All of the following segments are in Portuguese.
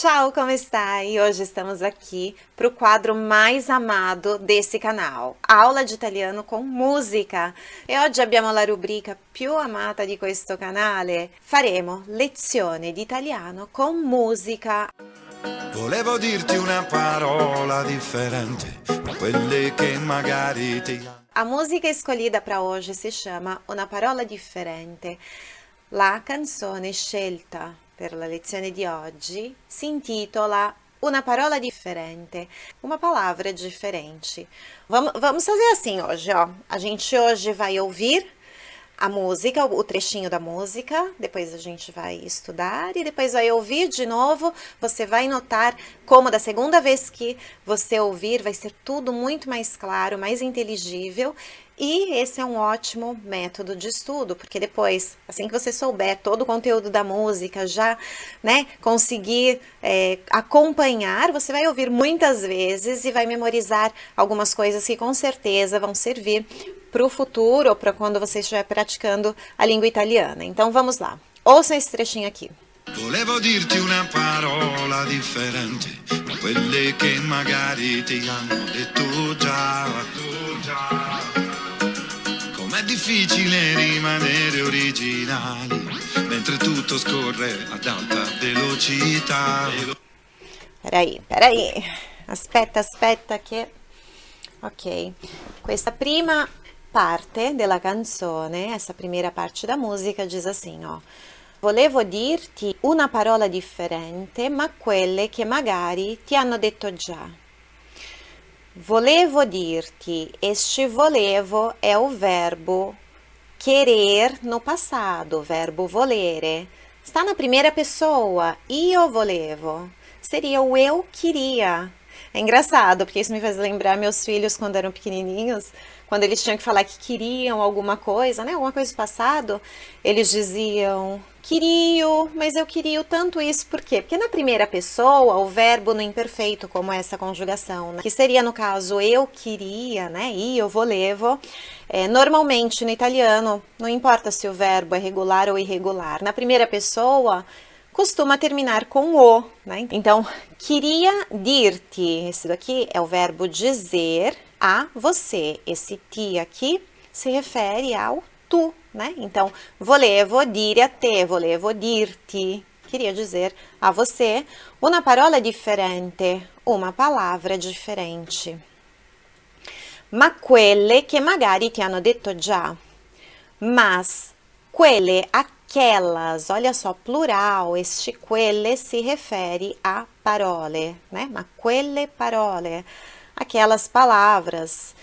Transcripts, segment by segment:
Ciao, come stai? Hoje estamos aqui para o quadro mais amado desse canal, aula di italiano con musica. E oggi abbiamo la rubrica più amata di questo canale. Faremo lezione di italiano con musica. Volevo dirti una parola differente, quelle che magari ti... A música escolhida para hoje se chama Una parola differente. La canzone scelta per la lezione di oggi si intitola Una parola differente, uma palavra diferente. Vamos fazer assim hoje, ó. A gente hoje vai ouvir a música, o trechinho da música, depois a gente vai estudar e depois vai ouvir de novo. Você vai notar como da segunda vez que você ouvir vai ser tudo muito mais claro, mais inteligível. E esse é um ótimo método de estudo, porque depois, assim que você souber todo o conteúdo da música, já, conseguir acompanhar, você vai ouvir muitas vezes e vai memorizar algumas coisas que com certeza vão servir para o futuro ou para quando você estiver praticando a língua italiana. Então vamos lá, ouçam esse trechinho aqui. Volevo dirti una parola differente, quelle che magari ti hanno detto già. Com'è difficile rimanere originali, mentre tutto scorre ad alta velocità. Peraí, aspetta che... Ok, questa prima parte della canzone, essa primeira parte da música diz assim, ó. Volevo dirti una parola differente, ma quelle che magari ti hanno detto già. Volevo dirti, este volevo é o verbo querer no passado, o verbo volere. Está na primeira pessoa, io volevo. Seria o eu queria. É engraçado, porque isso me faz lembrar meus filhos quando eram pequenininhos, quando eles tinham que falar que queriam alguma coisa, né? Alguma coisa do passado, eles diziam, querio, mas eu queria tanto isso, por quê? Porque na primeira pessoa, o verbo no imperfeito, como essa conjugação, né? Que seria no caso eu queria, né? Io volevo. Normalmente no italiano, não importa se o verbo é regular ou irregular, na primeira pessoa costuma terminar com o, né? Então, queria dir-te, esse daqui é o verbo dizer a você. Esse ti aqui se refere ao tu, né? Então, volevo dire a te, volevo dir-ti, queria dizer a você. Una parola differente, uma palavra diferente. Ma quelle che magari ti hanno detto già. Mas quelle, aquelas, olha só, plural, este quelle se refere a parole, né? Ma quelle parole, aquelas palavras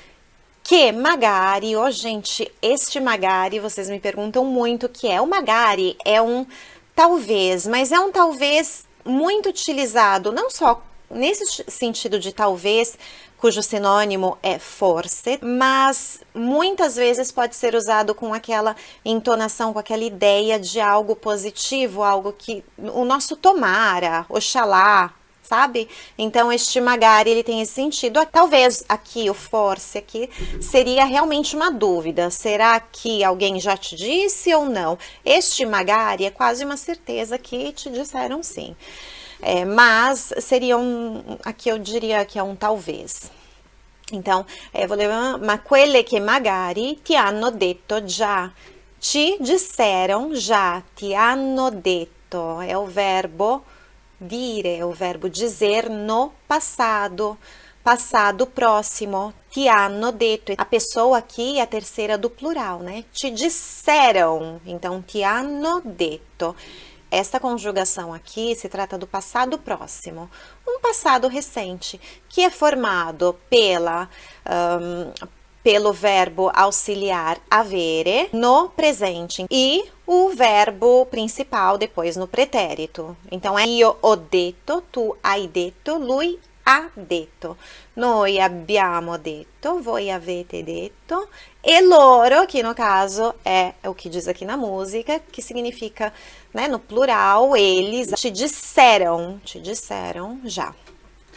que magari, gente, este magari, vocês me perguntam muito o que é. O magari é um talvez, mas é um talvez muito utilizado, não só nesse sentido de talvez, cujo sinônimo é forse, mas muitas vezes pode ser usado com aquela entonação, com aquela ideia de algo positivo, algo que o nosso tomara, oxalá, sabe? Então, este magari, ele tem esse sentido. Talvez aqui, o forse aqui, seria realmente uma dúvida. Será que alguém já te disse ou não? Este magari é quase uma certeza que te disseram sim. Mas seria aqui eu diria que é um talvez. Então, ma quelle che magari ti hanno detto già. Te disseram já, ti hanno detto. É o verbo dire, é o verbo dizer no passado. Passado próximo, ti hanno detto. A pessoa aqui é a terceira do plural, né? Te disseram, então ti hanno detto. Esta conjugação aqui se trata do passado próximo, um passado recente, que é formado pelo verbo auxiliar avere no presente e o verbo principal depois no pretérito. Então, é io ho detto, tu hai detto, lui ha detto, noi abbiamo detto, voi avete detto, e loro, que no caso é o que diz aqui na música, que significa, né, no plural, eles te disseram já.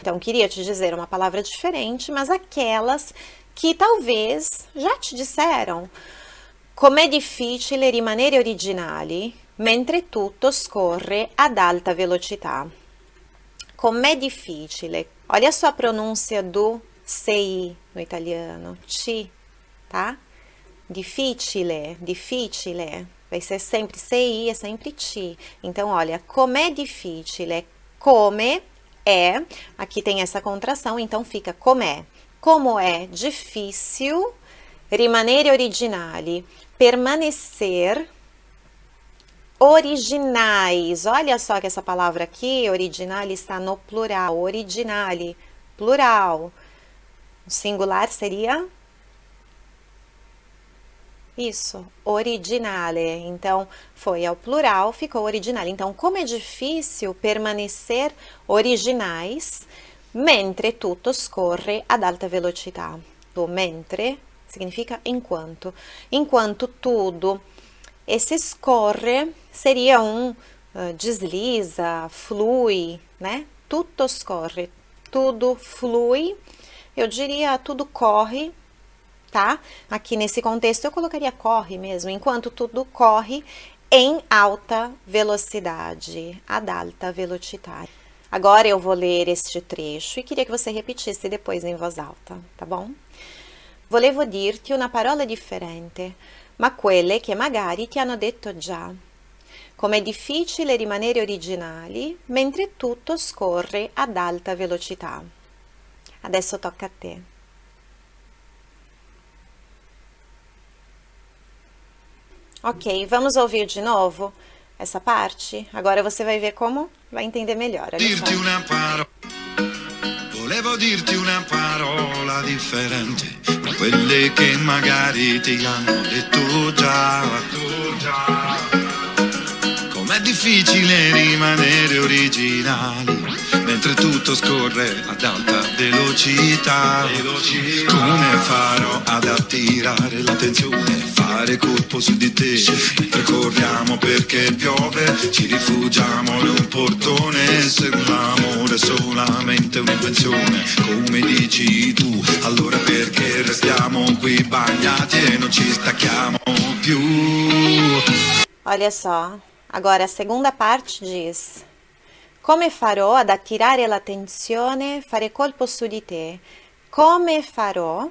Então, queria te dizer uma palavra diferente, mas aquelas que talvez já te disseram. Com'è difficile rimanere originali mentre tutto scorre ad alta velocità. Com'è difficile. Olha só a pronúncia do CI no italiano. Ci, tá? Difficile, difficile. Vai ser sempre CI, é sempre ci. Então, olha, com'è difficile. Come é, aqui tem essa contração, então fica com'è. Como é difícil rimanere originali, permanecer originais. Olha só que essa palavra aqui, originale, está no plural. Originale, plural. O singular seria isso, originale. Então, foi ao plural, ficou originale. Então, como é difícil permanecer originais mentre tutto scorre ad alta velocità. O mentre significa enquanto. Enquanto tudo. Esse scorre seria desliza, flui, né? Tutto scorre, tudo flui. Eu diria tudo corre, tá? Aqui nesse contexto eu colocaria corre mesmo, enquanto tudo corre em alta velocidade, ad alta velocità. Agora eu vou ler este trecho e queria che você repetisse depois em voz alta, tá bom? Volevo dirti una parola differente, ma quelle che magari ti hanno detto già. Com'è difficile rimanere originali mentre tutto scorre ad alta velocità. Adesso tocca a te. Ok, vamos ouvir de novo essa parte? Agora você vai ver como vai entender melhor. Volevo dirti una parola differente, quelle che magari ti hanno detto già. Com'è difficile rimanere originali mentre tutto scorre ad alta velocità. Come farò ad attirare l'attenzione, fare colpo su di te? Mentre corriamo perché piove, ci rifugiamo in un portone. Se l'amore è solamente un'invenzione, come dici tu, allora perché restiamo qui bagnati e non ci stacchiamo più? Olha só, agora a segunda parte diz: come farò ad attirare l'attenzione, fare colpo su di te? Come farò?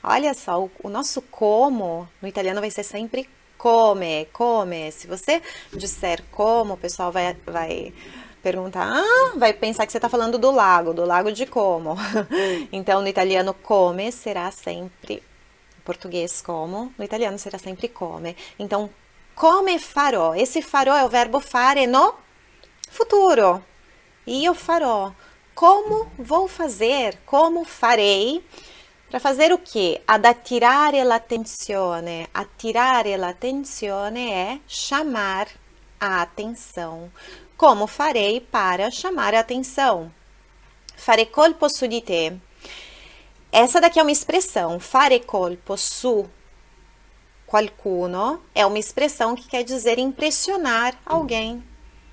Olha só, o nosso como no italiano vai ser sempre come, come. Se você disser como, o pessoal vai perguntar, vai pensar que você está falando do lago de Como. Então, no italiano, come será sempre, em português, como, no italiano será sempre come. Então, come farò. Esse farò é o verbo fare no futuro. Io farò. Como vou fazer? Como farei? Para fazer o quê? Ad attirare l'attenzione. Attirare l'attenzione é chamar a atenção. Como farei para chamar a atenção? Fare colpo su di te. Essa daqui é uma expressão. Fare colpo su qualcuno é uma expressão que quer dizer impressionar alguém,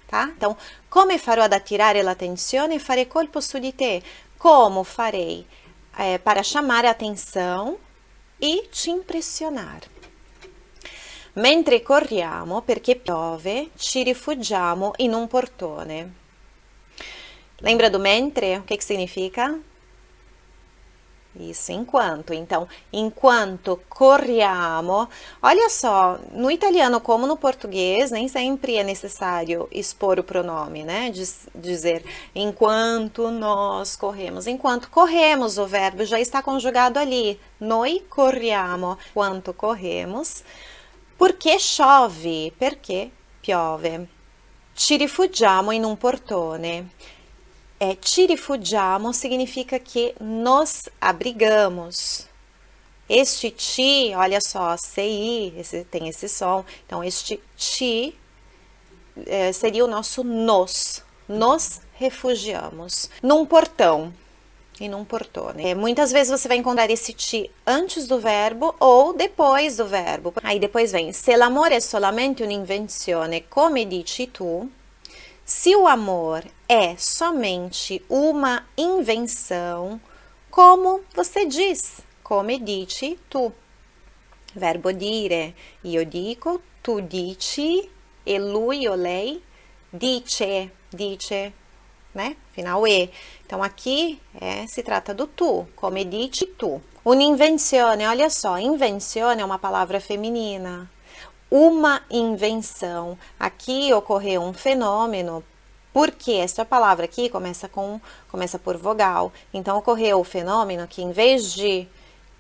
tá? Então, come farò ad attirare l'attenzione? Fare colpo su di te. Como farei para chamar a atenção e te impressionar. Mentre corriamo perché piove, ci rifugiamo in un portone. Lembra do mentre? O que significa? Isso, enquanto. Então, enquanto corriamo, olha só, no italiano como no português, nem sempre é necessário expor o pronome, né? Dizer enquanto nós corremos. Enquanto corremos, o verbo já está conjugado ali. Noi corriamo. Enquanto corremos. Perché chove? Perché piove. Ci rifugiamo in un portone. Ci rifugiamo significa que nos abrigamos. Este ti, olha só, CI, tem esse som. Então, este ti seria o nosso nos. Nos refugiamos. Num portão. E num portone. Muitas vezes você vai encontrar esse ti antes do verbo ou depois do verbo. Aí depois vem, se l'amore è solamente un'invenzione, come dici tu. Se o amor é somente uma invenção, como você diz, come dici tu. Verbo dire, io dico, tu dici, e lui o lei dice, dice. né? Final E. Então, aqui se trata do tu, come dici tu. Un'invenzione, olha só, invenzione é uma palavra feminina. Uma invenção. Aqui ocorreu um fenômeno, porque essa palavra aqui começa por vogal. Então, ocorreu o fenômeno que, em vez de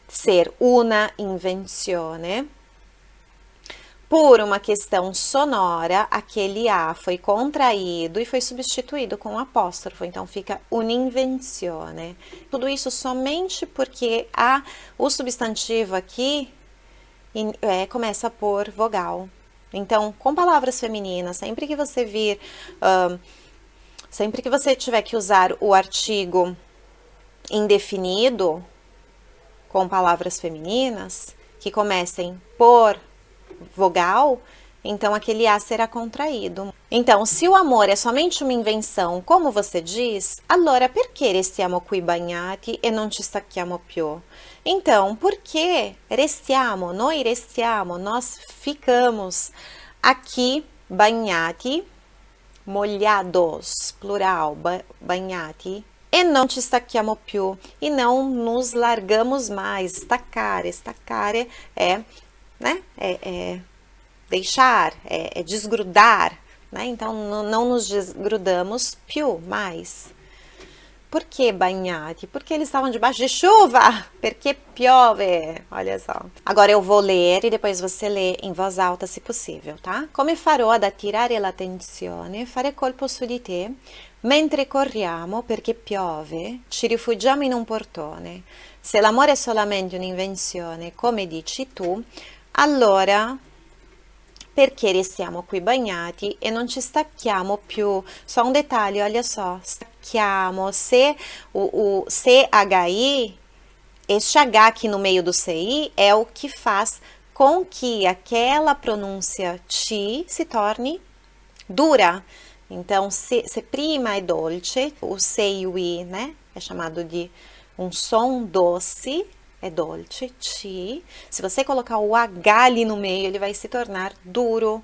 ser una invenzione, por uma questão sonora, aquele A foi contraído e foi substituído com um apóstrofo, então fica un'invenzione. Tudo isso somente porque o substantivo aqui começa por vogal. Então, com palavras femininas, sempre que você sempre que você tiver que usar o artigo indefinido com palavras femininas, que comecem por vogal, então aquele A será contraído. Então, se o amor é somente uma invenção, como você diz, allora perché restiamo qui bagnati e non ci stacchiamo più? Então, porque nós ficamos aqui bagnati, molhados, plural, bagnati, e non ci stacchiamo più, e não nos largamos mais. Staccare é, né? Deixar, desgrudar, né? Então, não nos desgrudamos più, mais. Por que bagnati? Porque eles estavam debaixo de chuva. Perché piove. Olha só. Agora eu vou ler e depois você lê em voz alta, se possível, tá? Come farò ad attirare l'attenzione, fare colpo su di te, mentre corriamo perché piove, ci rifugiamo in un portone. Se l'amore è solamente un'invenzione, come dici tu, allora perché restiamo qui bagnati e non ci stacchiamo più. Só um detalhe, olha só, stacchiamo, se o CHI, este H aqui no meio do CI é o que faz com que aquela pronúncia ti se torne dura. Então, se prima é dolce, o C e o I, né, é chamado de um som doce, é dolce, ti. Se você colocar o H ali no meio, ele vai se tornar duro,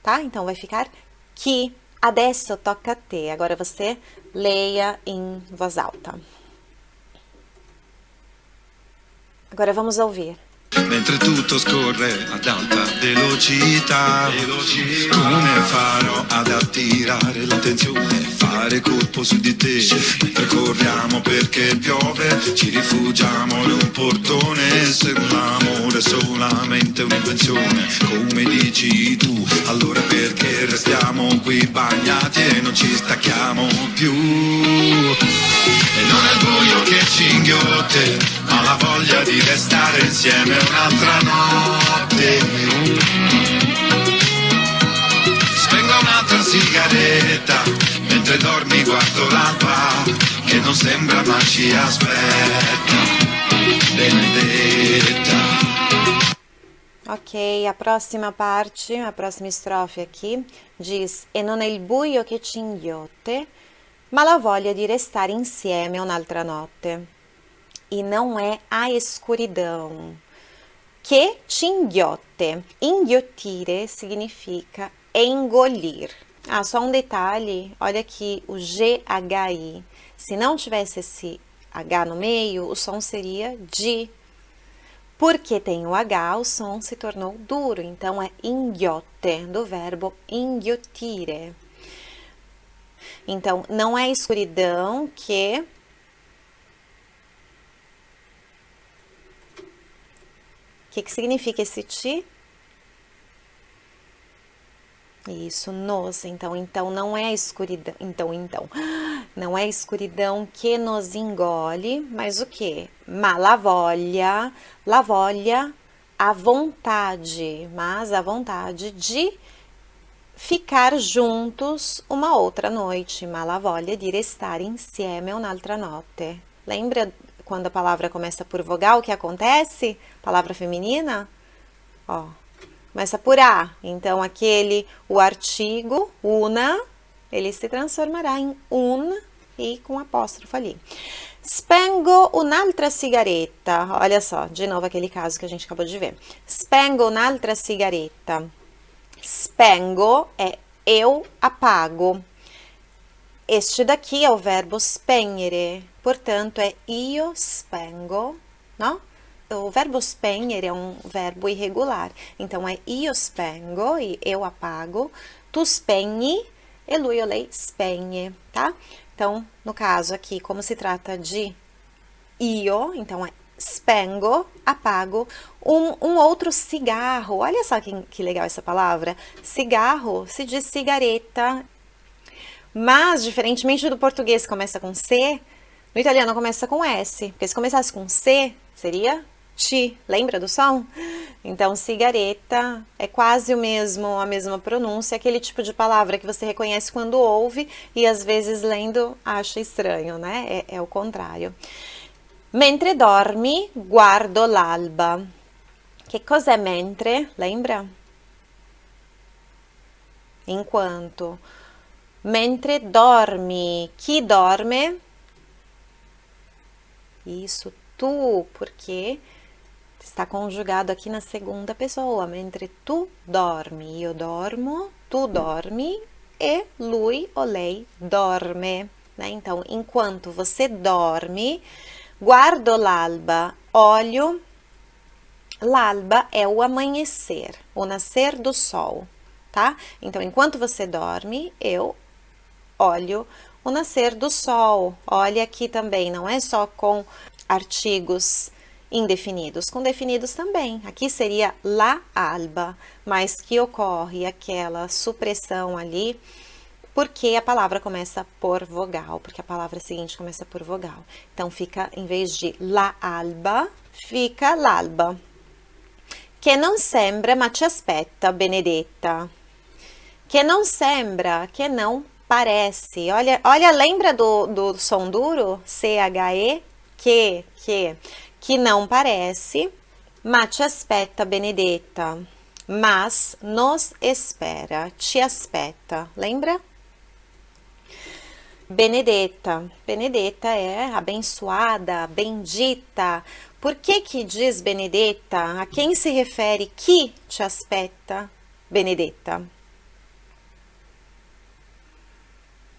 tá? Então, vai ficar chi. Adesso tocca a te. Agora você leia em voz alta. Agora vamos ouvir. Mentre tutto scorre ad alta velocità, come farò ad attirare l'attenzione, fare colpo su di te, mentre corriamo perché piove, ci rifugiamo in un portone, se l'amore è solamente un'invenzione, come dici tu, allora perché restiamo qui bagnati e non ci stacchiamo più, e non è il buio che ci inghiotte, ma la voglia di restare insieme un'altra notte. Spengo un'altra sigaretta, mentre dormi guardo l'alba, che non sembra ma ci aspetta, Benedetta. Ok, a próxima parte, a próxima estrofe aqui, diz: E non è il buio che ci inghiotte, ma la voglia di restare insieme un'altra notte. E não é a escuridão que te inghiotte. Inghiottire significa engolir. Ah, só um detalhe, olha aqui o GHI. Se não tivesse esse H no meio, o som seria di. Porque tem o H, o som se tornou duro. Então, é inghiotte, do verbo inghiottire. Então, não é a escuridão que... O que significa esse ti? Isso, nos. Então não é a escuridão. Não é a escuridão que nos engole, mas o quê? Ma la voglia, a vontade, mas a vontade de ficar juntos uma outra noite. Ma la voglia di restare insieme un'altra notte. Lembra quando a palavra começa por vogal, o que acontece? Palavra feminina, ó, começa por A. Então, o artigo, una, ele se transformará em un e com apóstrofo ali. Spengo un'altra sigaretta. Olha só, de novo aquele caso que a gente acabou de ver. Spengo un'altra sigaretta. Spengo é eu apago. Este daqui é o verbo spegnere, portanto é io spengo, no? O verbo spegnere é um verbo irregular, então é io spengo, e eu apago, tu spegni, e lui ou lei spegne, tá? Então, no caso aqui, como se trata de io, então é spengo, apago, um outro cigarro, olha só que legal essa palavra, cigarro se diz cigareta, mas, diferentemente do português que começa com C, no italiano começa com S, porque se começasse com C, seria T, lembra do som? Então, cigareta é quase a mesma pronúncia, aquele tipo de palavra que você reconhece quando ouve e às vezes lendo acha estranho, né? É o contrário. Mentre dormi, guardo l'alba. Que cosa é mentre? Lembra? Enquanto. Mentre dormi. Chi dorme? Isso, tu, porque está conjugado aqui na segunda pessoa. Mentre tu dormi, io dormo, tu dormi e lui ou lei dorme, né? Então, enquanto você dorme, guardo l'alba, olho. L'alba é o amanhecer, o nascer do sol, tá? Então, enquanto você dorme, eu olho o nascer do sol. Olha aqui também, não é só com artigos indefinidos, com definidos também. Aqui seria la alba, mas que ocorre aquela supressão ali, porque a palavra começa por vogal, porque a palavra seguinte começa por vogal. Então, fica, em vez de la alba, fica l'alba. Che non sembra, ma ci aspetta, Benedetta. Que não sembra, que não parece. Olha, lembra do som duro? C-H-E? Que não parece. Ma ci aspetta, Benedetta. Mas nos espera, te aspetta. Lembra? Benedetta. Benedetta é abençoada, bendita. Por que diz Benedetta? A quem se refere que te aspetta, Benedetta?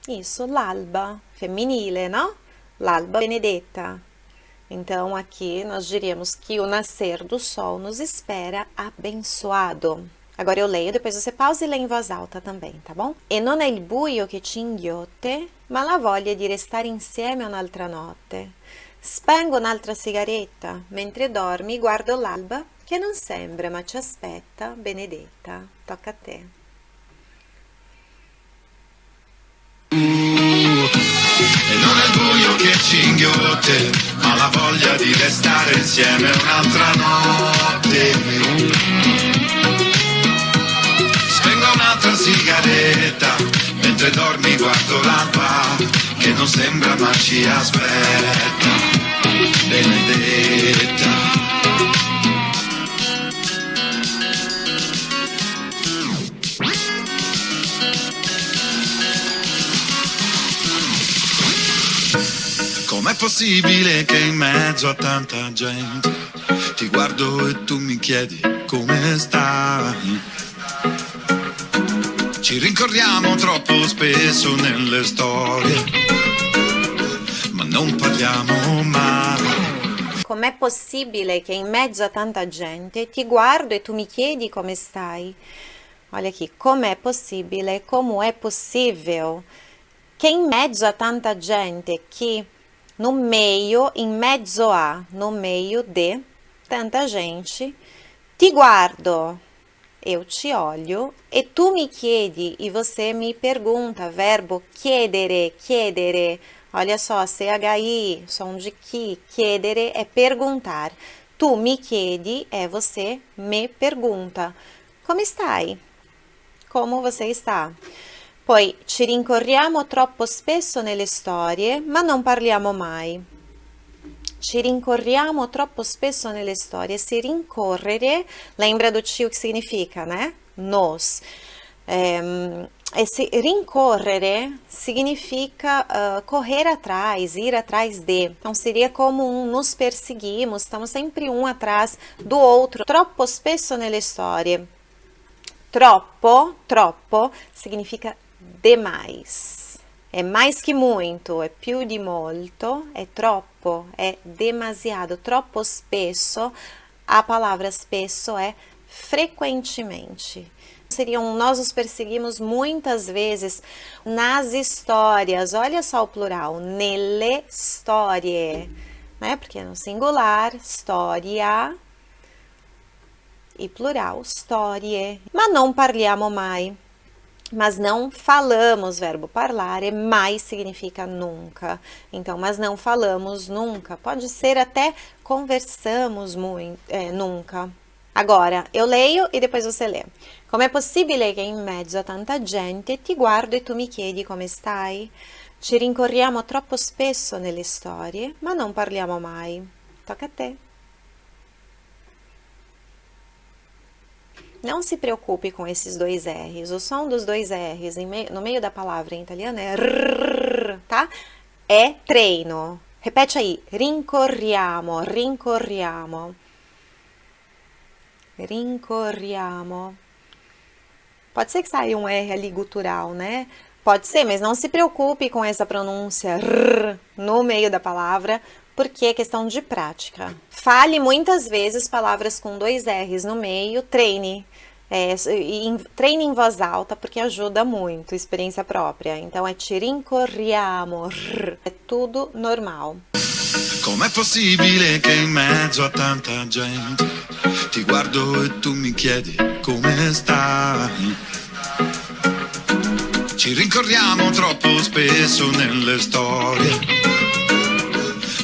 Isso, l'alba, femminile, no? L'alba benedetta. Então, aqui nós diríamos que o nascer do sol nos espera abençoado. Agora eu leio, depois você pausa e lê em voz alta também, tá bom? E non è il buio che ci inghiotte, ma la voglia di restare insieme un'altra notte. Spengo un'altra sigaretta, mentre dormi guardo l'alba che non sembra ma ci aspetta, Benedetta. Tocca a te. E non è il buio che ci inghiotte, ma la voglia di restare insieme un'altra notte. Spengo un'altra sigaretta, mentre dormi guardo l'alba, che non sembra ma ci aspetta, Benedetta. Com'è possibile che in mezzo a tanta gente ti guardo e tu mi chiedi come stai? Ci rincorriamo troppo spesso nelle storie, ma non parliamo mai. Com'è possibile che in mezzo a tanta gente ti guardo e tu mi chiedi come stai? Olha aqui, com'è possibile, como é possível che in mezzo a tanta gente, que no meio, in mezzo a, no meio de tanta gente, ti guardo, eu te olho, e tu mi chiedi, e você me pergunta, verbo chiedere, chiedere, olha só, CHI, som de chi, chiedere é perguntar, tu mi chiedi é você me pergunta, come stai? Como você está? Poi ci rincorriamo troppo spesso nelle storie, ma non parliamo mai. Ci rincorriamo troppo spesso nelle storie. Se rincorrere, lembra do tio que significa, né? Nos. Esse rincorrere significa correr atrás, ir atrás de. Então, seria como nos perseguimos, estamos sempre um atrás do outro. Troppo spesso nelle storie. Troppo significa demais. é mais que muito, é più di molto, é troppo, é demasiado, troppo spesso. A palavra spesso é frequentemente. Seriam nós os perseguimos muitas vezes nas histórias. Olha só o plural, nelle storie, né? Porque no singular, storia e plural, storie. Ma non parliamo mai. Mas não falamos, verbo parlare, mais significa nunca. Então, mas não falamos nunca. Pode ser até conversamos muito, nunca. Agora, eu leio e depois você lê. Com'è possibile che in mezzo a tanta gente ti guardo e tu mi chiedi come stai? Ci rincorriamo troppo spesso nelle storie, ma non parliamo mai. Tocca a te. Não se preocupe com esses dois R's. O som dos dois R's no meio da palavra em italiano é rrr, tá? É treino. Repete aí. Rincorriamo, rincorriamo. Rincorriamo. Pode ser que saia um R ali gutural, né? Pode ser, mas não se preocupe com essa pronúncia rrr no meio da palavra, porque é questão de prática. Fale muitas vezes palavras com dois R's no meio, treine. Treine em voz alta, porque ajuda muito, experiência própria. Então é ci rincorriamo, é tudo normal. Com'è possibile che in mezzo a tanta gente ti guardo e tu mi chiedi come stai? Ci rincorriamo troppo spesso nelle storie,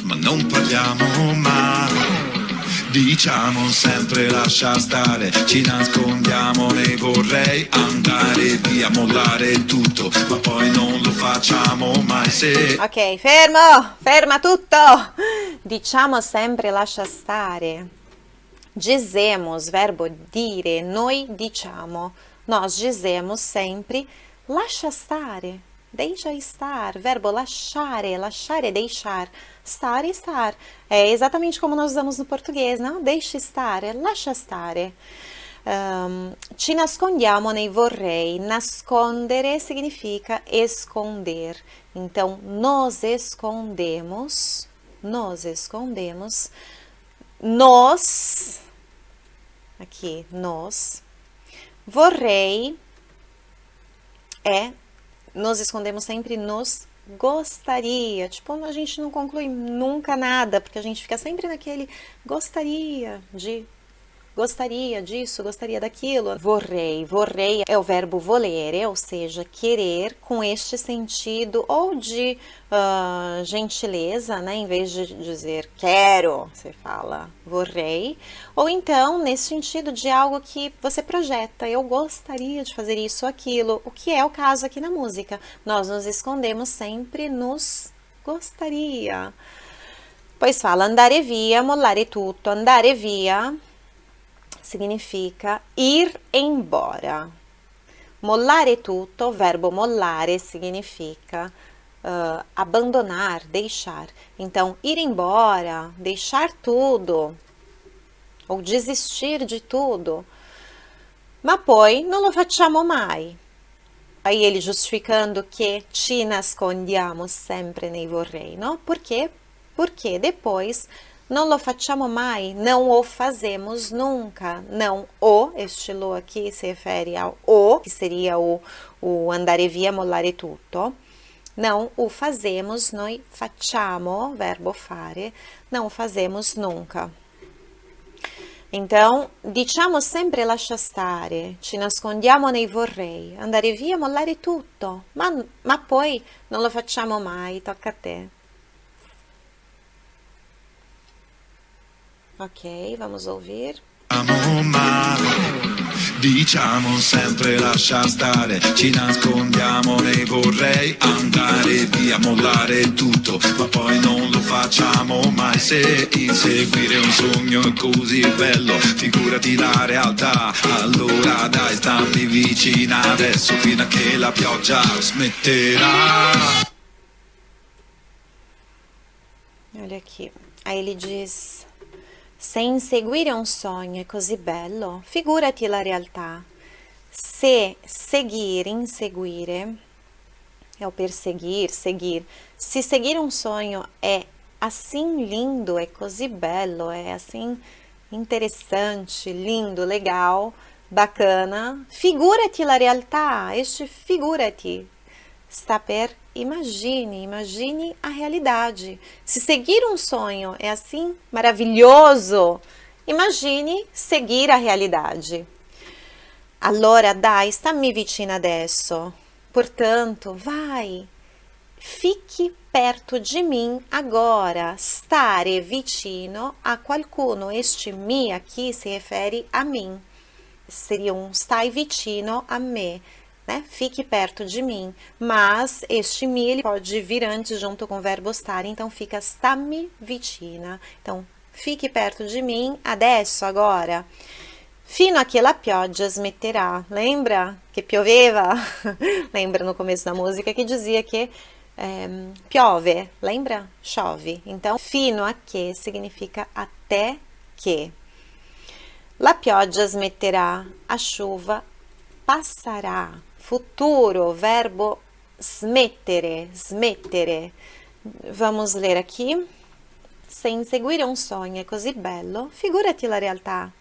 ma non parliamo mai. Diciamo sempre lascia stare, ci nascondiamo nei vorrei andare via, mollare tutto, ma poi non lo facciamo mai se... Ok, fermo, ferma tutto! Diciamo sempre lascia stare. Dizemos, verbo dire, noi diciamo. Nós dizemos sempre lascia stare, deixa estar. Verbo lasciare, lasciare é deixar. Stare, estar. É exatamente como nós usamos no português, não? Deixe estar, lascia stare. Ci nascondiamo nei vorrei. Nascondere significa esconder. Então, nos escondemos. Aqui, nos. Vorrei nos escondemos sempre nos gostaria. Tipo, a gente não conclui nunca nada, porque a gente fica sempre naquele gostaria disso, gostaria daquilo. Vorrei é o verbo volere, ou seja, querer, com este sentido ou de gentileza, né? Em vez de dizer quero, você fala vorrei. Ou então, nesse sentido de algo que você projeta, eu gostaria de fazer isso ou aquilo, o que é o caso aqui na música. Nós nos escondemos sempre nos gostaria. Pois fala andare via, mollare tutto. Andare via significa ir embora. Mollare tutto, o verbo mollare significa abandonar, deixar. Então, ir embora, deixar tudo, ou desistir de tudo. Ma poi non lo facciamo mai. Aí ele justificando que ci nascondiamo sempre nei vorrei, não? Por quê? Porque depois non lo facciamo mai, não o fazemos nunca. Não o, este lo aqui se refere ao o, que seria o andare via, mollare tutto. Não o fazemos, noi facciamo, verbo fare, não o fazemos nunca. Então, diciamo sempre lascia stare, ci nascondiamo nei vorrei, andare via, mollare tutto, ma poi non lo facciamo mai, tocca a te. Ok, vamos ouvir. Diciamo sempre lascia stare, ci nascondiamo nei vorrei andare via, mollare tutto, ma poi non lo facciamo mai. Se inseguire un sogno è così bello, figurati la realtà. Allora dai, stammi vicina adesso fino a che la pioggia smetterà. Olha aqui, aí ele diz: se inseguire un sogno è così bello, figurati la realtà. Se seguire, inseguire, É o perseguir, seguir. Se seguir um sonho é assim lindo, é così bello, é assim interessante, lindo, legal, bacana. Figurati la realtà, este figurati está per imagine a realidade. Se seguir um sonho é assim maravilhoso, imagine seguir a realidade. Allora dai, stammi vicina adesso. Portanto, vai, fique perto de mim agora. Stare vicino a qualcuno. Este mi aqui se refere a mim. Seria um stai vicino a me, né? Fique perto de mim. Mas este mi ele pode vir antes junto com o verbo stare, então fica stammi vicina. Então, fique perto de mim adesso, agora. Fino a che la pioggia smetterà. Lembra che pioveva? Lembra no começo da música que dizia que piove, lembra? Chove. Então, fino a che significa até que. La pioggia smetterà, a chuva passará. Futuro, verbo smettere, smettere. Vamos ler aqui. Se inseguire un sogno è così bello, figurati la realtà.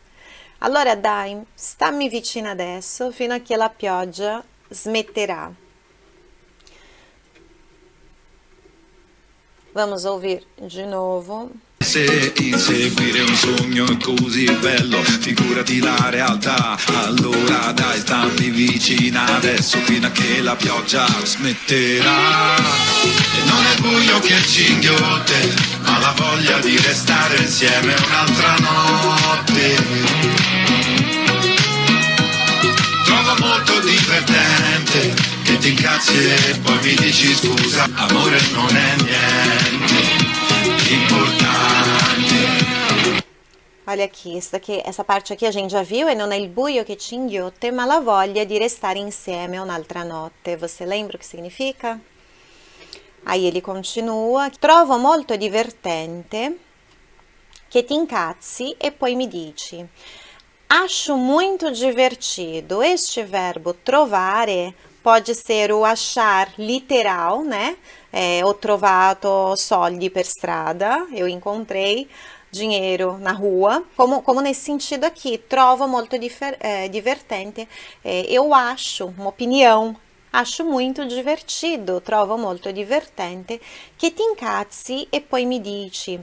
Allora dai, stammi vicina adesso fino a che la pioggia smetterà. Vamos ouvir de novo. Se inseguire un sogno è così bello, figurati la realtà. Allora dai, stammi vicina adesso fino a che la pioggia smetterà. E non è buio che ci inghiotte, ma la voglia di restare insieme un'altra notte. Trovo molto divertente che ti incazzi e poi mi dici scusa, amore non è niente importante. Olha aqui, essa parte aqui a gente já viu, e non è il buio che ci inghiotte, ma la voglia di restare insieme un'altra notte. Você lembra o que significa? Aí ele continua, trovo molto divertente che ti incazzi e poi mi dici. Acho muito divertido. Este verbo trovare pode ser o achar literal, né? Ho trovato soldi per strada, eu encontrei dinheiro na rua, como nesse sentido aqui, trovo molto divertente, eu acho, uma opinião, acho muito divertido, trovo molto divertente, che ti incazzi e poi mi dici,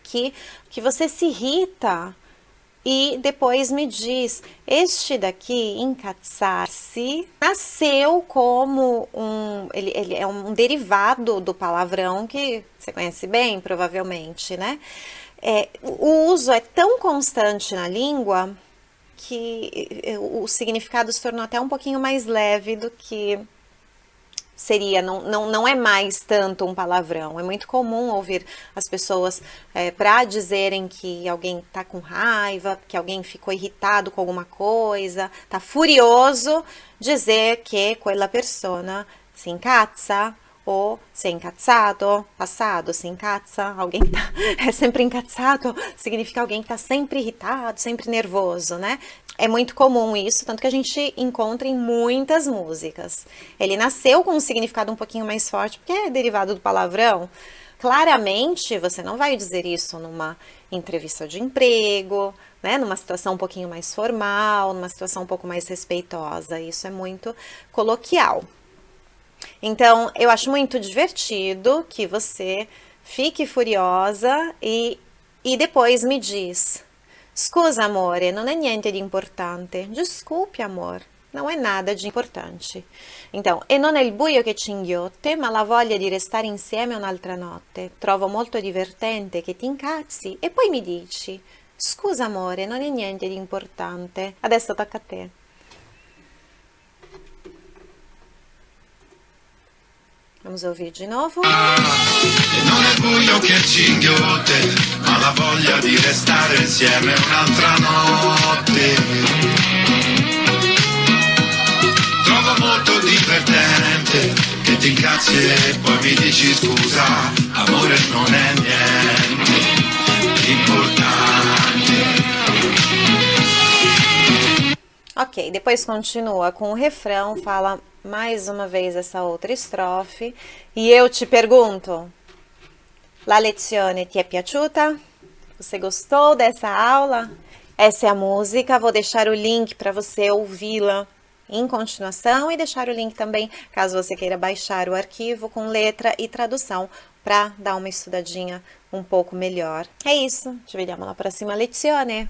que você se irrita e depois me diz. Este daqui, incazzar-se, nasceu como ele é um derivado do palavrão que você conhece bem, provavelmente, né? O uso é tão constante na língua que o significado se tornou até um pouquinho mais leve do que seria, não é mais tanto um palavrão. É muito comum ouvir as pessoas para dizerem que alguém está com raiva, que alguém ficou irritado com alguma coisa, está furioso, dizer que quella persona si incazza, ou se é incazzato, passado, se incazza, alguém é sempre incazzato, significa alguém que está sempre irritado, sempre nervoso, né? É muito comum isso, tanto que a gente encontra em muitas músicas. Ele nasceu com um significado um pouquinho mais forte, porque é derivado do palavrão. Claramente, você não vai dizer isso numa entrevista de emprego, né? Numa situação um pouquinho mais formal, numa situação um pouco mais respeitosa. Isso é muito coloquial. Então, eu acho muito divertido que você fique furiosa e depois me diz: scusa amore, non è niente di importante. Desculpe amor, não é nada de importante. Então, e non è il buio che ci inghiotte, ma la voglia di restare insieme un'altra notte. Trovo molto divertente che ti incazzi e poi mi dici: scusa amore, non è niente di importante. Adesso tocca a te. Vamos ouvir de novo. E non è buio che ci inghiotte, ma la voglia di restare insieme un'altra notte. Trovo molto divertente che ti incazzi e poi mi dici scusa, amore non è niente importante. Ok, Ok, depois continua com o refrão, fala mais uma vez essa outra estrofe. E eu te pergunto, la lezione ti è piaciuta? Você gostou dessa aula? Essa é a música, vou deixar o link para você ouvi-la em continuação e deixar o link também, caso você queira baixar o arquivo com letra e tradução para dar uma estudadinha um pouco melhor. É isso, ci vediamo alla prossima lezione.